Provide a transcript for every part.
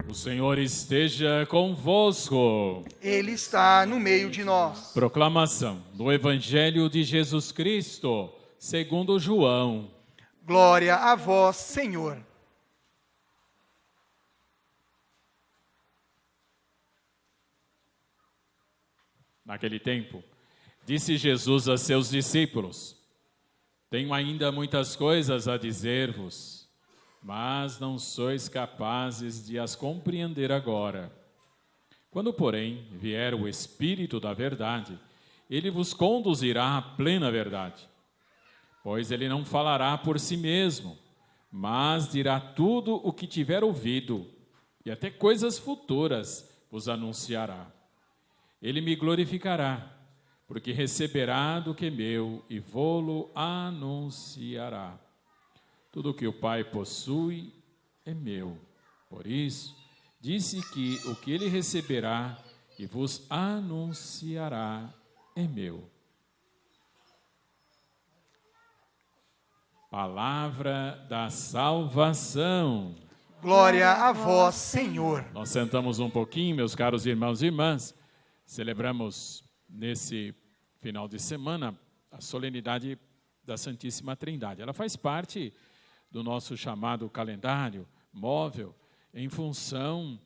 O Senhor esteja convosco. Ele está no meio de nós. Proclamação do Evangelho de Jesus Cristo, segundo João. Glória a vós, Senhor. Naquele tempo, disse Jesus a seus discípulos: Tenho ainda muitas coisas a dizer-vos, mas não sois capazes de as compreender agora. Quando, porém, vier o Espírito da verdade, ele vos conduzirá à plena verdade. Pois ele não falará por si mesmo, mas dirá tudo o que tiver ouvido, e até coisas futuras vos anunciará. Ele me glorificará, porque receberá do que é meu e vô-lo anunciará. Tudo o que o Pai possui é meu. Por isso, disse que o que ele receberá e vos anunciará é meu. Palavra da salvação. Glória a vós, Senhor. Nós sentamos um pouquinho, meus caros irmãos e irmãs. Celebramos nesse final de semana a solenidade da Santíssima Trindade. Ela faz parte do nosso chamado calendário móvel em função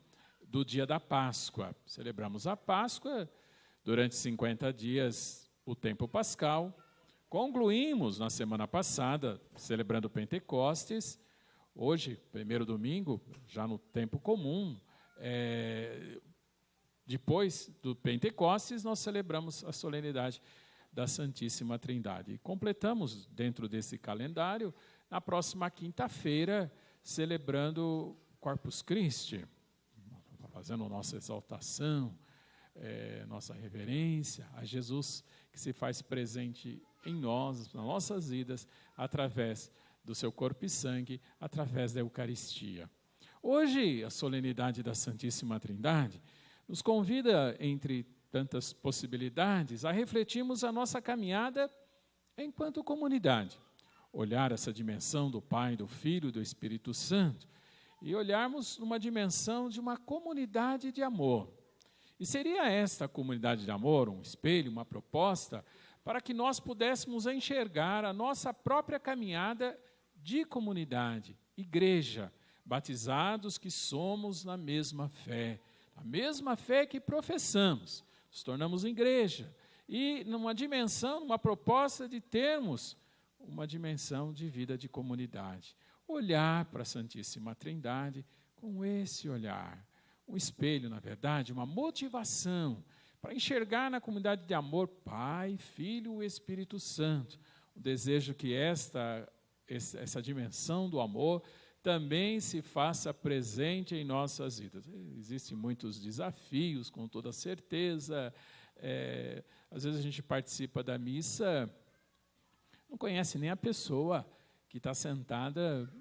do dia da Páscoa. Celebramos a Páscoa durante 50 dias, o tempo pascal. Concluímos na semana passada, celebrando Pentecostes. Hoje, primeiro domingo, já no tempo comum, depois do Pentecostes, nós celebramos a solenidade da Santíssima Trindade. E completamos, dentro desse calendário, na próxima quinta-feira, celebrando Corpus Christi, fazendo nossa exaltação, nossa reverência a Jesus, que se faz presente em nós, nas nossas vidas, através do seu corpo e sangue, através da Eucaristia. Hoje, a solenidade da Santíssima Trindade nos convida, entre tantas possibilidades, a refletirmos a nossa caminhada enquanto comunidade. Olhar essa dimensão do Pai, do Filho e do Espírito Santo e olharmos numa dimensão de uma comunidade de amor. E seria esta comunidade de amor um espelho, uma proposta, para que nós pudéssemos enxergar a nossa própria caminhada de comunidade, igreja, batizados que somos na mesma fé. A mesma fé que professamos, nos tornamos igreja. E numa dimensão, numa proposta de termos uma dimensão de vida de comunidade. Olhar para a Santíssima Trindade com esse olhar. Um espelho, na verdade, uma motivação para enxergar na comunidade de amor Pai, Filho e Espírito Santo. O desejo que essa dimensão do amor também se faça presente em nossas vidas. Existem muitos desafios, com toda certeza. Às vezes a gente participa da missa, não conhece nem a pessoa que está sentada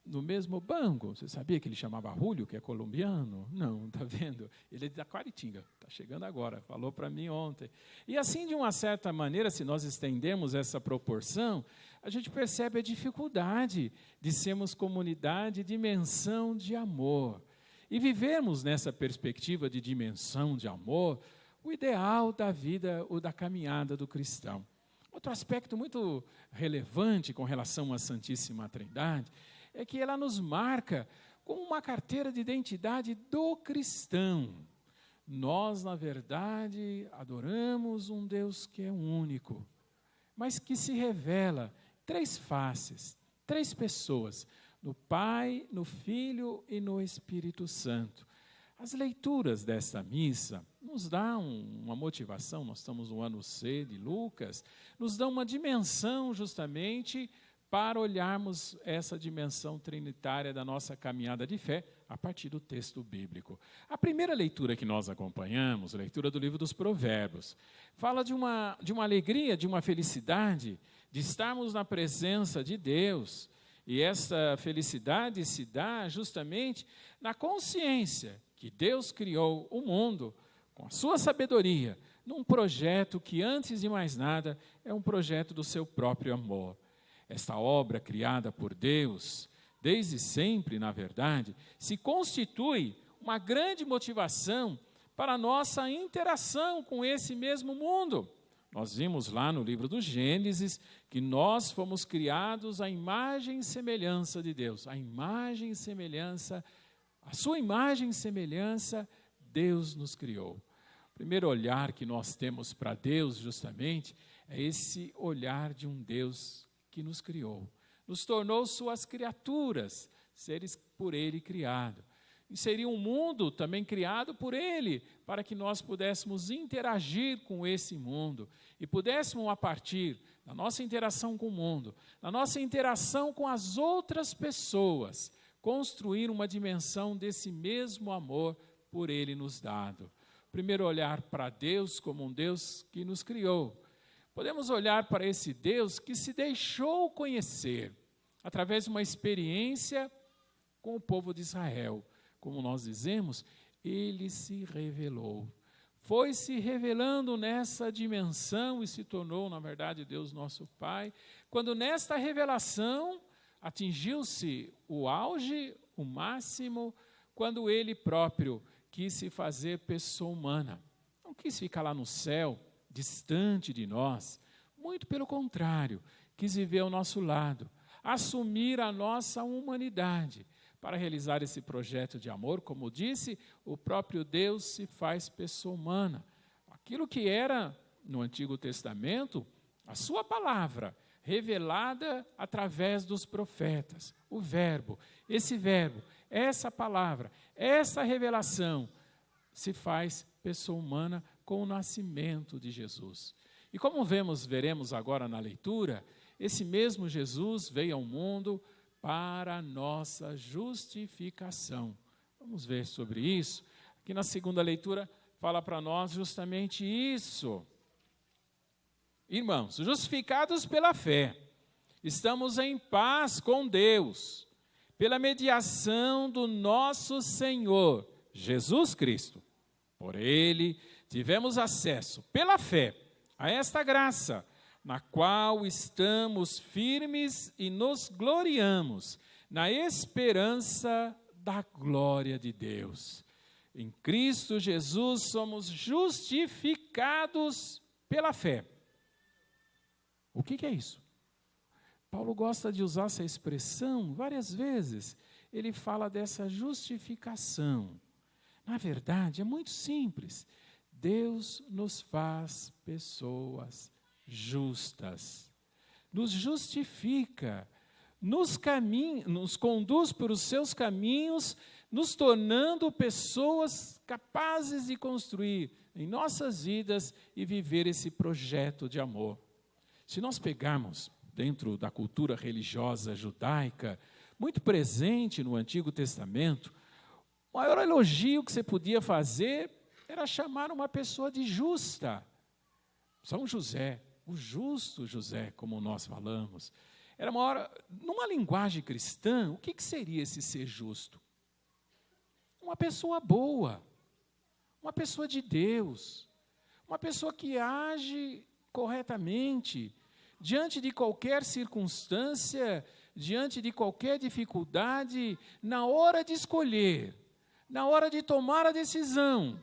no mesmo banco. Você sabia que ele chamava Julio, que é colombiano? Não, está vendo? Ele é da Quaritinga, está chegando agora, falou para mim ontem. E assim, de uma certa maneira, se nós estendemos essa proporção, a gente percebe a dificuldade de sermos comunidade, dimensão de amor. E vivemos nessa perspectiva de dimensão de amor, o ideal da vida ou da caminhada do cristão. Outro aspecto muito relevante com relação à Santíssima Trindade é que ela nos marca como uma carteira de identidade do cristão. Nós, na verdade, adoramos um Deus que é único, mas que se revela três faces, três pessoas, no Pai, no Filho e no Espírito Santo. As leituras desta missa nos dão uma motivação, nós estamos no ano C de Lucas, nos dão uma dimensão justamente para olharmos essa dimensão trinitária da nossa caminhada de fé a partir do texto bíblico. A primeira leitura que nós acompanhamos, a leitura do livro dos Provérbios, fala de uma alegria, de uma felicidade, de estarmos na presença de Deus. E essa felicidade se dá justamente na consciência que Deus criou o mundo com a sua sabedoria, num projeto que, antes de mais nada, é um projeto do seu próprio amor. Esta obra criada por Deus, desde sempre, na verdade, se constitui uma grande motivação para a nossa interação com esse mesmo mundo. Nós vimos lá no livro do Gênesis que nós fomos criados à imagem e semelhança de Deus. A imagem e semelhança, a sua imagem e semelhança, Deus nos criou. O primeiro olhar que nós temos para Deus, justamente, é esse olhar de um Deus que nos criou. Nos tornou suas criaturas, seres por Ele criados. E seria um mundo também criado por Ele, para que nós pudéssemos interagir com esse mundo e pudéssemos, a partir da nossa interação com o mundo, da nossa interação com as outras pessoas, construir uma dimensão desse mesmo amor por Ele nos dado. Primeiro, olhar para Deus como um Deus que nos criou. Podemos olhar para esse Deus que se deixou conhecer através de uma experiência com o povo de Israel. Como nós dizemos, Ele se revelou. Foi se revelando nessa dimensão e se tornou, na verdade, Deus nosso Pai. Quando nesta revelação atingiu-se o auge, o máximo, quando Ele próprio quis se fazer pessoa humana. Não quis ficar lá no céu, distante de nós. Muito pelo contrário, quis viver ao nosso lado, assumir a nossa humanidade. Para realizar esse projeto de amor, como disse, o próprio Deus se faz pessoa humana. Aquilo que era, no Antigo Testamento, a sua palavra, revelada através dos profetas. O verbo, essa palavra, essa revelação, se faz pessoa humana com o nascimento de Jesus. E como veremos agora na leitura, esse mesmo Jesus veio ao mundo para a nossa justificação. Vamos ver sobre isso. Aqui na segunda leitura fala para nós justamente isso. Irmãos, justificados pela fé, estamos em paz com Deus, pela mediação do nosso Senhor, Jesus Cristo. Por Ele, tivemos acesso, pela fé, a esta graça, na qual estamos firmes e nos gloriamos, na esperança da glória de Deus. Em Cristo Jesus somos justificados pela fé. O que é isso? Paulo gosta de usar essa expressão várias vezes. Ele fala dessa justificação. Na verdade, é muito simples. Deus nos faz pessoas justas, nos justifica, nos conduz por os seus caminhos, nos tornando pessoas capazes de construir em nossas vidas e viver esse projeto de amor. Se nós pegarmos dentro da cultura religiosa judaica, muito presente no Antigo Testamento, o maior elogio que você podia fazer era chamar uma pessoa de justa. São José, o justo José, como nós falamos. Numa linguagem cristã, o que seria esse ser justo? Uma pessoa boa, uma pessoa de Deus, uma pessoa que age corretamente, diante de qualquer circunstância, diante de qualquer dificuldade, na hora de escolher, na hora de tomar a decisão,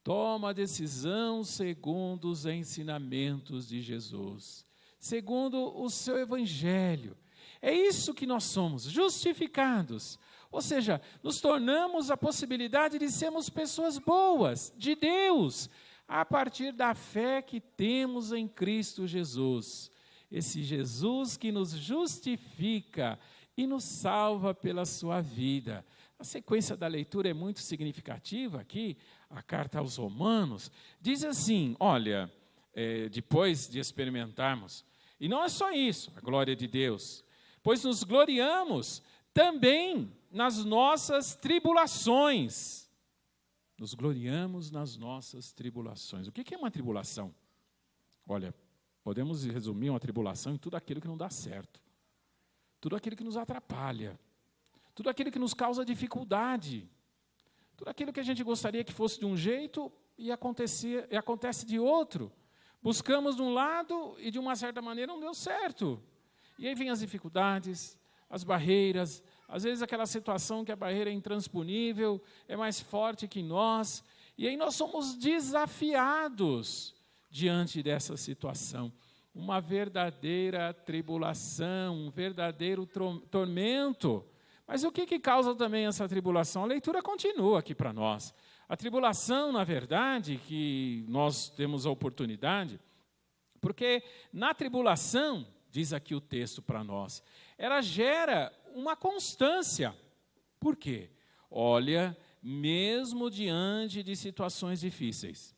toma a decisão segundo os ensinamentos de Jesus, segundo o seu evangelho. É isso que nós somos, justificados. Ou seja, nos tornamos a possibilidade de sermos pessoas boas, de Deus, a partir da fé que temos em Cristo Jesus. Esse Jesus que nos justifica e nos salva pela sua vida. A sequência da leitura é muito significativa aqui. A carta aos Romanos diz assim, olha, depois de experimentarmos, e não é só isso, a glória de Deus, pois nos gloriamos também nas nossas tribulações. Nos gloriamos nas nossas tribulações. O que é uma tribulação? Olha, podemos resumir uma tribulação em tudo aquilo que não dá certo, tudo aquilo que nos atrapalha, tudo aquilo que nos causa dificuldade, tudo aquilo que a gente gostaria que fosse de um jeito e acontece de outro. Buscamos de um lado e de uma certa maneira não deu certo. E aí vem as dificuldades, as barreiras, às vezes aquela situação que a barreira é intransponível, é mais forte que nós, e aí nós somos desafiados diante dessa situação. Uma verdadeira tribulação, um verdadeiro tormento. Mas o que causa também essa tribulação? A leitura continua aqui para nós. A tribulação, na verdade, que nós temos a oportunidade, porque na tribulação, diz aqui o texto para nós, ela gera uma constância. Por quê? Olha, mesmo diante de situações difíceis,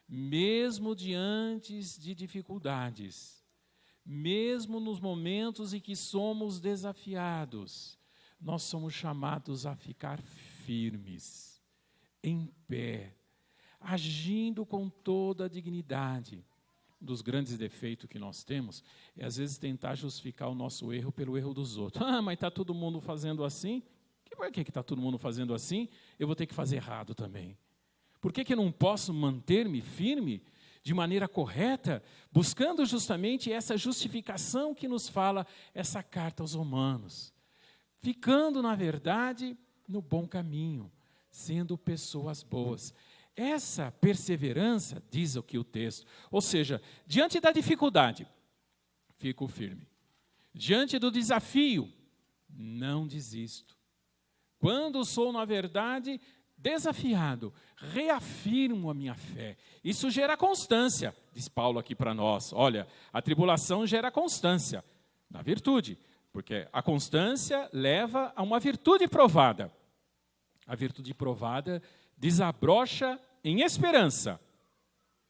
mesmo diante de dificuldades, mesmo nos momentos em que somos desafiados, nós somos chamados a ficar firmes, em pé, agindo com toda a dignidade. Um dos grandes defeitos que nós temos é, às vezes, tentar justificar o nosso erro pelo erro dos outros. Mas está todo mundo fazendo assim? Por que está todo mundo fazendo assim? Eu vou ter que fazer errado também. Por que eu não posso manter-me firme de maneira correta, buscando justamente essa justificação que nos fala essa carta aos Romanos? Ficando, na verdade, no bom caminho, sendo pessoas boas. Essa perseverança, diz aqui o texto, ou seja, diante da dificuldade, fico firme. Diante do desafio, não desisto. Quando sou, na verdade, desafiado, reafirmo a minha fé. Isso gera constância, diz Paulo aqui para nós. Olha, a tribulação gera constância na virtude, porque a constância leva a uma virtude provada. A virtude provada desabrocha em esperança,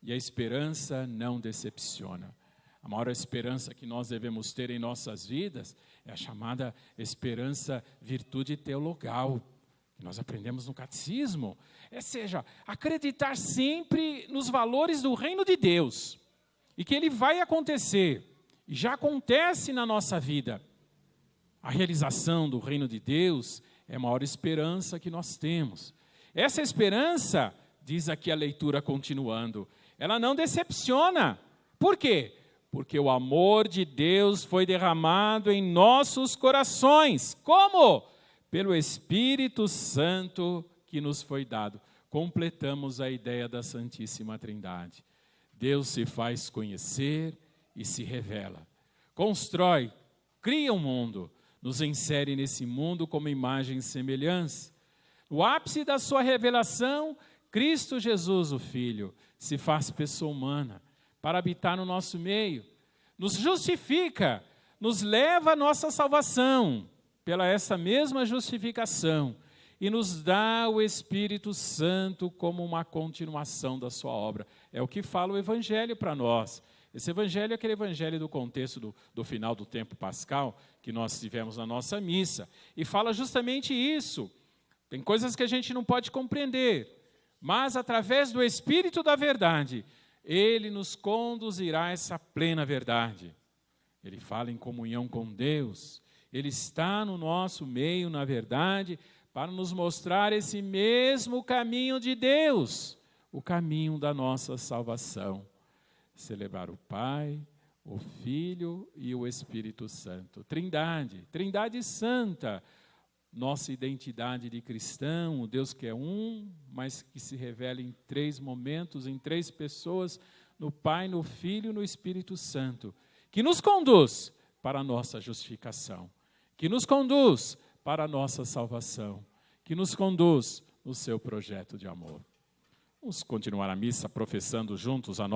e a esperança não decepciona. A maior esperança que nós devemos ter em nossas vidas é a chamada esperança virtude teologal, que nós aprendemos no catecismo, seja, acreditar sempre nos valores do reino de Deus, e que ele vai acontecer, e já acontece na nossa vida. A realização do reino de Deus é a maior esperança que nós temos. Essa esperança, diz aqui a leitura continuando, ela não decepciona. Por quê? Porque o amor de Deus foi derramado em nossos corações. Como? Pelo Espírito Santo que nos foi dado. Completamos a ideia da Santíssima Trindade. Deus se faz conhecer e se revela. Constrói, cria um mundo, nos insere nesse mundo como imagem e semelhança. O ápice da sua revelação, Cristo Jesus, o Filho, se faz pessoa humana para habitar no nosso meio. Nos justifica, nos leva à nossa salvação, pela essa mesma justificação, e nos dá o Espírito Santo como uma continuação da sua obra. É o que fala o Evangelho para nós. Esse Evangelho é aquele Evangelho do contexto do final do tempo pascal, que nós tivemos na nossa missa, e fala justamente isso. Tem coisas que a gente não pode compreender, mas através do Espírito da verdade, ele nos conduzirá a essa plena verdade. Ele fala em comunhão com Deus, ele está no nosso meio, na verdade, para nos mostrar esse mesmo caminho de Deus, o caminho da nossa salvação. Celebrar o Pai, o Filho e o Espírito Santo. Trindade Santa, nossa identidade de cristão, o Deus que é um, mas que se revela em 3 momentos, em 3 pessoas, no Pai, no Filho e no Espírito Santo, que nos conduz para a nossa justificação, que nos conduz para a nossa salvação, que nos conduz no seu projeto de amor. Vamos continuar a missa professando juntos a nossa